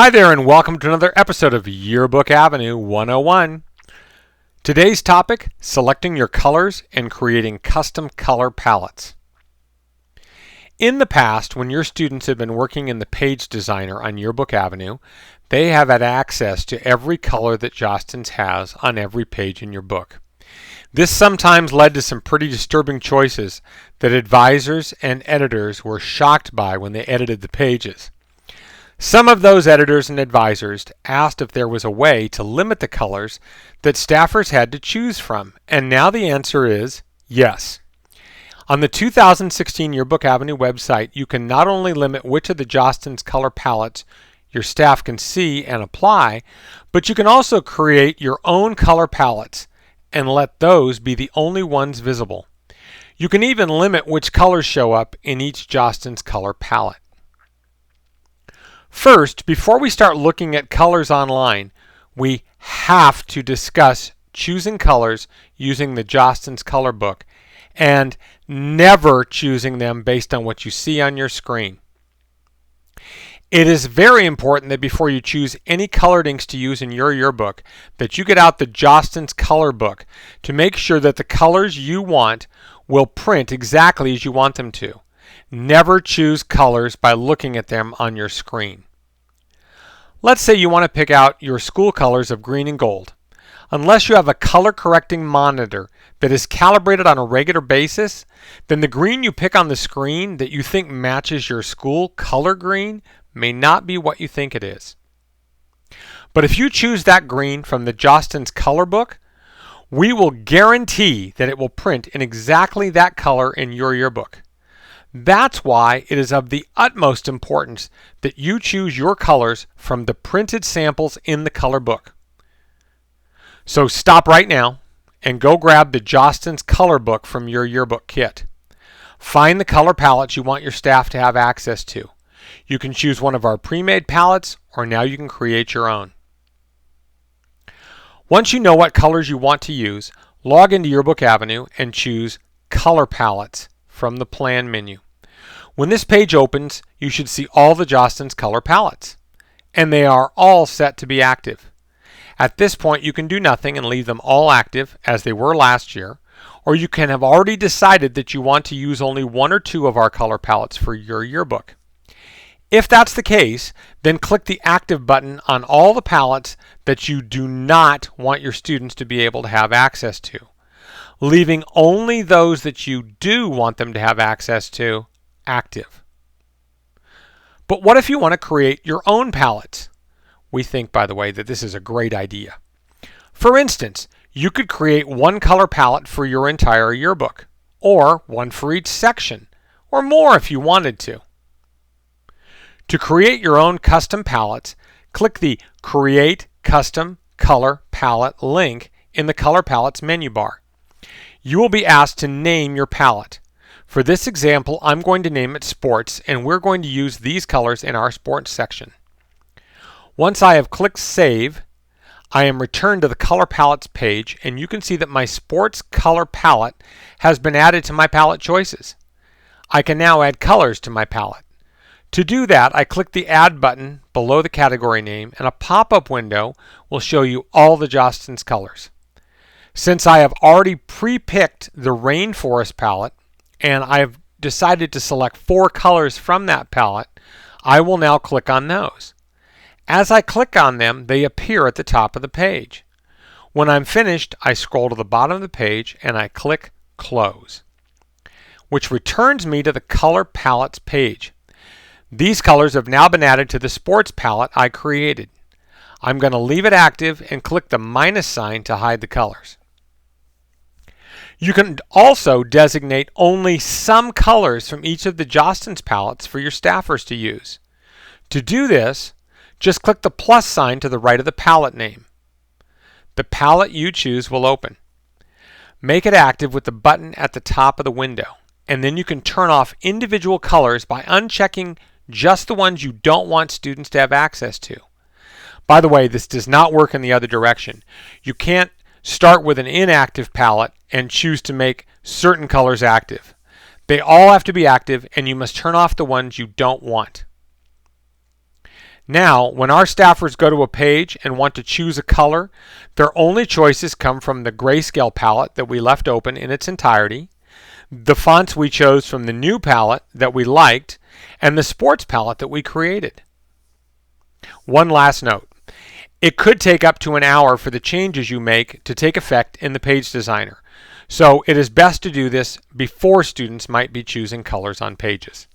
Hi there and welcome to another episode of Yearbook Avenue 101. Today's topic, selecting your colors and creating custom color palettes. In the past, when your students have been working in the page designer on Yearbook Avenue, they have had access to every color that Jostens has on every page in your book. This sometimes led to some pretty disturbing choices that advisors and editors were shocked by when they edited the pages. Some of those editors and advisors asked if there was a way to limit the colors that staffers had to choose from, and now the answer is yes. On the 2016 Yearbook Avenue website, you can not only limit which of the Jostens color palettes your staff can see and apply, but you can also create your own color palettes and let those be the only ones visible. You can even limit which colors show up in each Jostens color palette. First, before we start looking at colors online, we have to discuss choosing colors using the Jostens color book and never choosing them based on what you see on your screen. It is very important that before you choose any colored inks to use in your yearbook, that you get out the Jostens color book to make sure that the colors you want will print exactly as you want them to. Never choose colors by looking at them on your screen. Let's say you want to pick out your school colors of green and gold. Unless you have a color correcting monitor that is calibrated on a regular basis, then the green you pick on the screen that you think matches your school color green may not be what you think it is. But if you choose that green from the Jostens color book, we will guarantee that it will print in exactly that color in your yearbook. That's why it is of the utmost importance that you choose your colors from the printed samples in the color book. So stop right now and go grab the Jostens color book from your yearbook kit. Find the color palettes you want your staff to have access to. You can choose one of our pre-made palettes, or now you can create your own. Once you know what colors you want to use, log into Yearbook Avenue and choose Color Palettes from the Plan menu. When this page opens, you should see all the Jostens color palettes, and they are all set to be active. At this point, you can do nothing and leave them all active as they were last year, or you can have already decided that you want to use only one or two of our color palettes for your yearbook. If that's the case, then click the Active button on all the palettes that you do not want your students to be able to have access to, leaving only those that you do want them to have access to active. But what if you want to create your own palettes? We think, by the way, that this is a great idea. For instance, you could create one color palette for your entire yearbook, or one for each section, or more if you wanted to. To create your own custom palettes, click the Create Custom Color Palette link in the Color Palettes menu bar. You will be asked to name your palette. For this example, I'm going to name it Sports, and we're going to use these colors in our Sports section. Once I have clicked Save, I am returned to the Color Palettes page, and you can see that my Sports color palette has been added to my palette choices. I can now add colors to my palette. To do that, I click the Add button below the category name, and a pop-up window will show you all the Jostens colors. Since I have already pre-picked the Rainforest palette, and I have decided to select 4 colors from that palette, I will now click on those. As I click on them, they appear at the top of the page. When I'm finished, I scroll to the bottom of the page and I click Close, which returns me to the Color Palettes page. These colors have now been added to the Sports palette I created. I'm going to leave it active and click the minus sign to hide the colors. You can also designate only some colors from each of the Jostens palettes for your staffers to use. To do this, just click the plus sign to the right of the palette name. The palette you choose will open. Make it active with the button at the top of the window, and then you can turn off individual colors by unchecking just the ones you don't want students to have access to. By the way, this does not work in the other direction. You can't start with an inactive palette and choose to make certain colors active. They all have to be active, and you must turn off the ones you don't want. Now, when our staffers go to a page and want to choose a color, their only choices come from the grayscale palette that we left open in its entirety, the fonts we chose from the new palette that we liked, and the sports palette that we created. One last note. It could take up to an hour for the changes you make to take effect in the Page Designer, so it is best to do this before students might be choosing colors on pages.